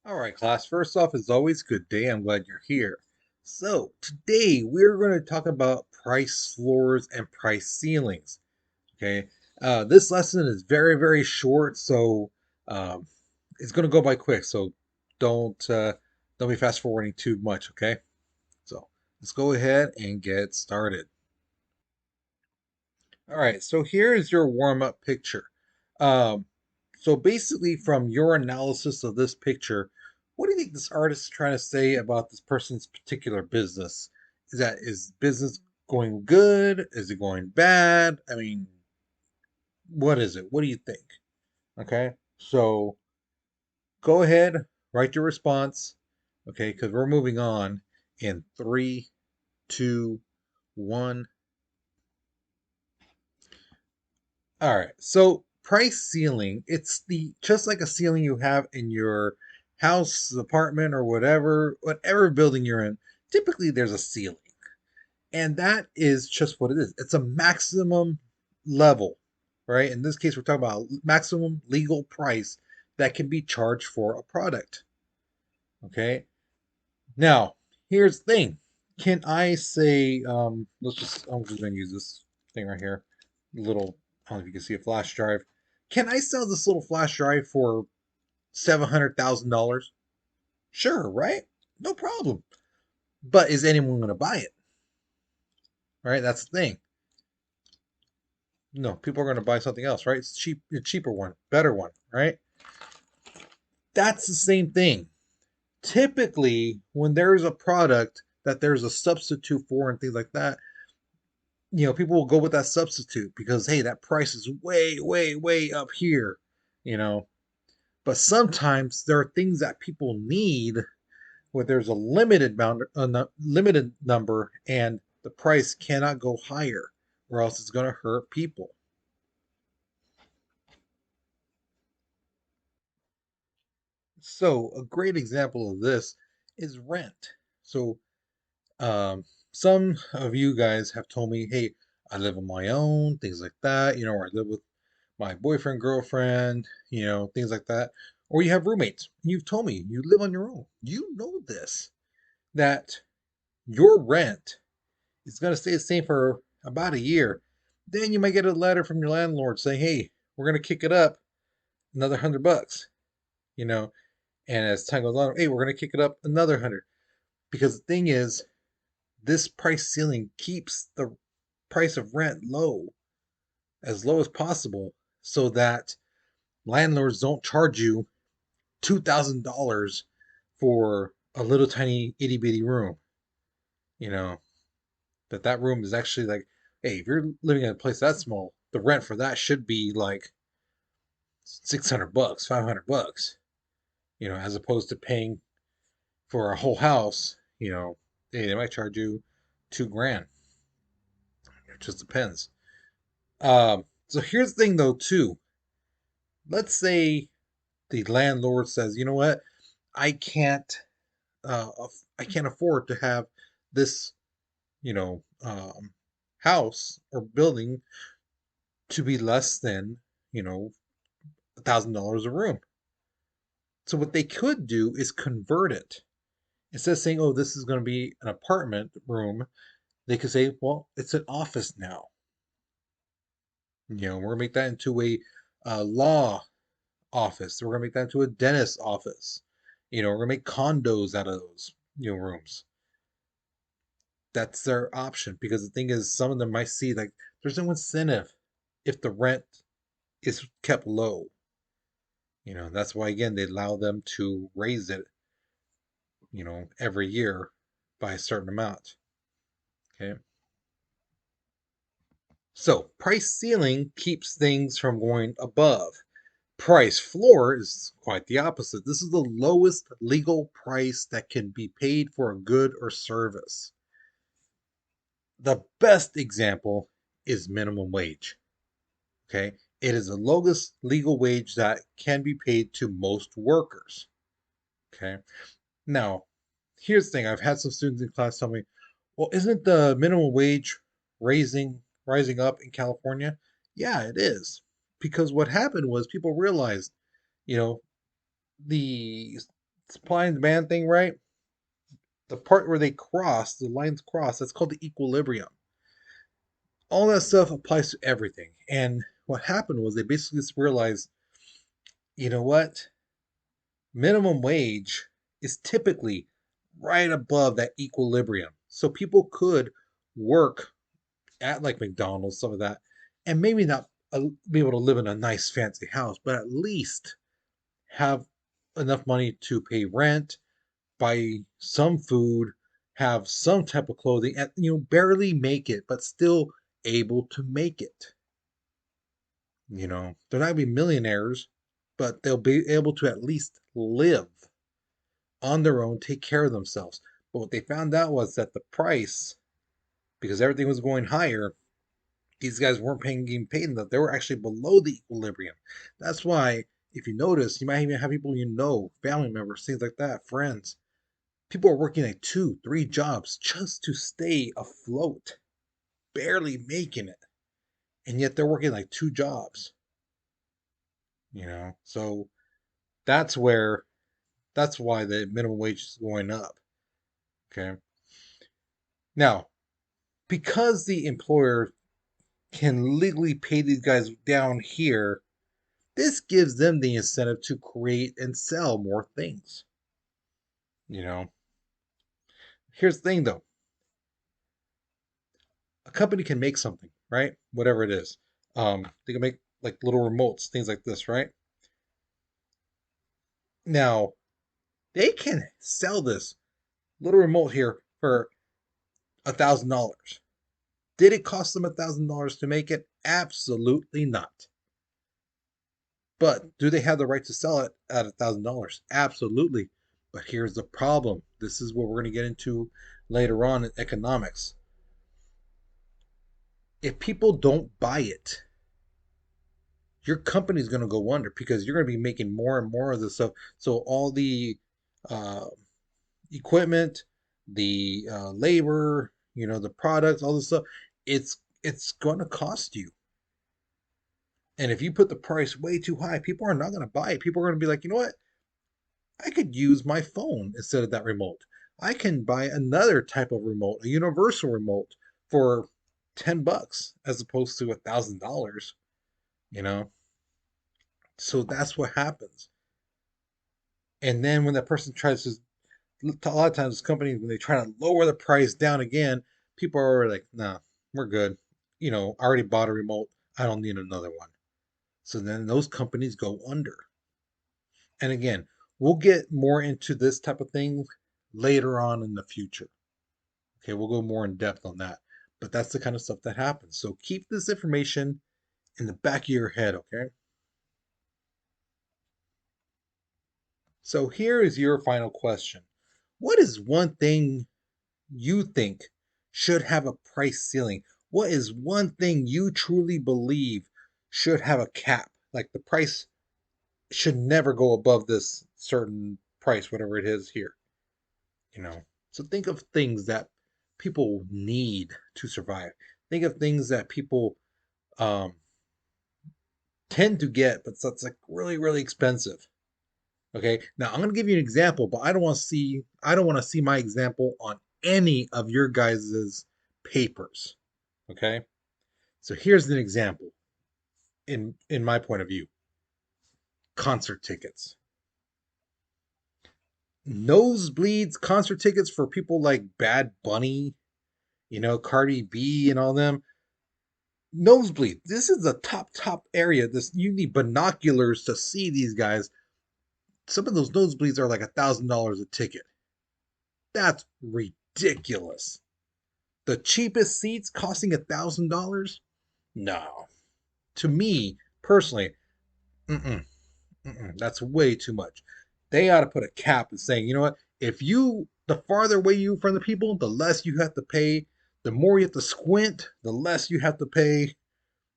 All right, class. First off, as always, good day. I'm glad you're here. So, today we're going to talk about price floors and price ceilings. Okay. This lesson is very, very short, so um, it's going to go by quick. So, don't uh, don't be fast forwarding too much. Okay. So, let's go ahead and get started. All right. So, here is your warm up picture. Um, so, basically, from your analysis of this picture, what do you think this artist is trying to say about this person's particular business? Is business going good? Is it going bad? I mean, what is it? What do you think? Okay. So, go ahead, write your response. Okay, because we're moving on in three, two, one. All right. So price ceiling, it's the just like a ceiling you have in your house, apartment, or whatever building you're in. Typically there's a ceiling. And that is just what it is. It's a maximum level, right? In this case, we're talking about maximum legal price that can be charged for a product. Okay. Now, here's the thing. Can I say, I'm just gonna use this thing right here. Little, I don't know if you can see a flash drive. Can I sell this little flash drive for $700,000? Sure, right? No problem. But is anyone gonna buy it? Right? That's the thing. No, people are gonna buy something else, right? It's cheap, a cheaper one, better one, right? That's the same thing. Typically, when there's a product that there's a substitute for and things like that, people will go with that substitute because hey, that price is way, way, way up here, you know. But sometimes there are things that people need where there's a limited number, and the price cannot go higher, or else it's going to hurt people. So a great example of this is rent. So um, some of you guys have told me, hey, I live on my own, things like that. Or I live with my boyfriend, girlfriend, things like that. Or you have roommates. You've told me you live on your own. You know this, that your rent is going to stay the same for about a year. Then you might get a letter from your landlord saying, hey, we're going to kick it up another $100, you know. And as time goes on, hey, we're going to kick it up another 100. Because the thing is, this price ceiling keeps the price of rent low as possible, so that landlords don't charge you $2,000 for a little tiny itty bitty room. You know that room is actually like, hey, if you're living in a place that small, the rent for that should be like $600, $500. As opposed to paying for a whole house. Hey, they might charge you 2 grand. It just depends. So here's the thing, though, too. Let's say the landlord says, you know what, I can't, I can't afford to have this, house or building to be less than, $1,000 a room. So what they could do is convert it. Instead of saying, oh, this is going to be an apartment room, they could say, well, it's an office now. We're going to make that into a law office. We're going to make that into a dentist office. We're going to make condos out of those, rooms. That's their option, because the thing is, some of them might see like there's no incentive if the rent is kept low. That's why again they allow them to raise it, every year by a certain amount. Okay. So price ceiling keeps things from going above. Price floor is quite the opposite. This is the lowest legal price that can be paid for a good or service. The best example is minimum wage. Okay. It is the lowest legal wage that can be paid to most workers. Okay. Now, here's the thing. I've had some students in class tell me, well, isn't the minimum wage rising up in California? Yeah, it is. Because what happened was people realized, you know, the supply and demand thing, right? The part where they cross, the lines cross, that's called the equilibrium. All that stuff applies to everything. And what happened was they basically just realized, you know what? Minimum wage is typically right above that equilibrium. So people could work at like McDonald's, some of that, and maybe not be able to live in a nice fancy house, but at least have enough money to pay rent, buy some food, have some type of clothing, and barely make it, but still able to make it. They're not gonna be millionaires, but they'll be able to at least live on their own, take care of themselves. But what they found out was that the price, because everything was going higher, these guys weren't getting paid enough. They were actually below the equilibrium. That's why, if you notice, you might even have people family members, things like that, friends. People are working like 2, 3 jobs just to stay afloat, barely making it. And yet they're working like 2 jobs. So that's where that's why the minimum wage is going up. Okay. Now, because the employer can legally pay these guys down here, this gives them the incentive to create and sell more things. You know, Here's the thing though, a company can make something, right? Whatever it is. They can make like little remotes, things like this, right? Now, they can sell this little remote here for $1,000. Did it cost them $1,000 to make it? Absolutely not. But do they have the right to sell it at $1,000? Absolutely. But here's the problem. This is what we're going to get into later on in economics. If people don't buy it, your company's going to go under because you're going to be making more and more of this stuff. So all the uh, equipment, the labor, the products, all this stuff, it's going to cost you. And if you put the price way too high, people are not going to buy it. People are going to be like, you know what? I could use my phone instead of that remote. I can buy another type of remote, a universal remote, for $10 as opposed to $1,000. You know, so that's what happens. And then when that person tries to, a lot of times companies when they try to lower the price down again, people are like, "Nah, we're good. I already bought a remote. I don't need another one." So then those companies go under. And again, we'll get more into this type of thing later on in the future. Okay, we'll go more in depth on that. But that's the kind of stuff that happens. So keep this information in the back of your head, okay? So here is your final question. What is one thing you think should have a price ceiling? What is one thing you truly believe should have a cap? Like the price should never go above this certain price, whatever it is here. you know so think of things that people need to survive. Think of things that people um tend to get, but that's like really really expensive. Okay, now I'm going to give you an example, but I don't want to see my example on any of your guys's papers. Okay, so here's an example in my point of view. Concert tickets, nosebleeds concert tickets for people like Bad Bunny, Cardi B and all them. Nosebleed. This is the top area. This You need binoculars to see these guys. Some of those nosebleeds are like $1,000 a ticket. That's ridiculous. The cheapest seats costing $1,000? No. To me personally, mm-mm, that's way too much. They ought to put a cap and saying, you know what? If the farther away you from the people, the less you have to pay. The more you have to squint, the less you have to pay.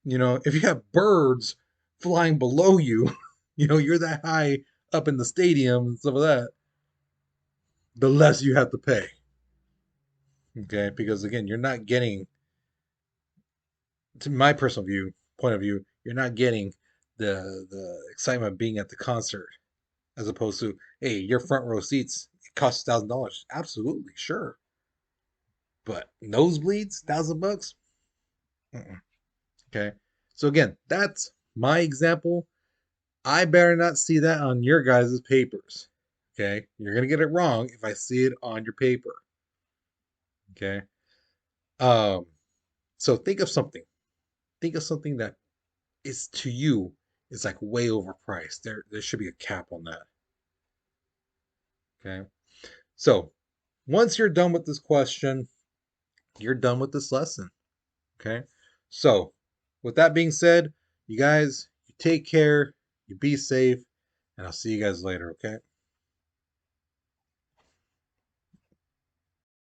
If you have birds flying below you, you're that high up in the stadium and stuff like that, the less you have to pay. Okay, because again, you're not getting, to my personal point of view, you're not getting the excitement of being at the concert as opposed to, hey, your front row seats it costs $1,000. Absolutely, sure, but nosebleeds, $1,000. Mm-mm. Okay, so again, that's my example. I better not see that on your guys' papers. Okay, you're gonna get it wrong if I see it on your paper. Okay, um, so think of something. Think of something that is to you is like way overpriced. There should be a cap on that. Okay. So once you're done with this question, you're done with this lesson. Okay. So with that being said, you guys, you take care, you be safe, and I'll see you guys later. Okay.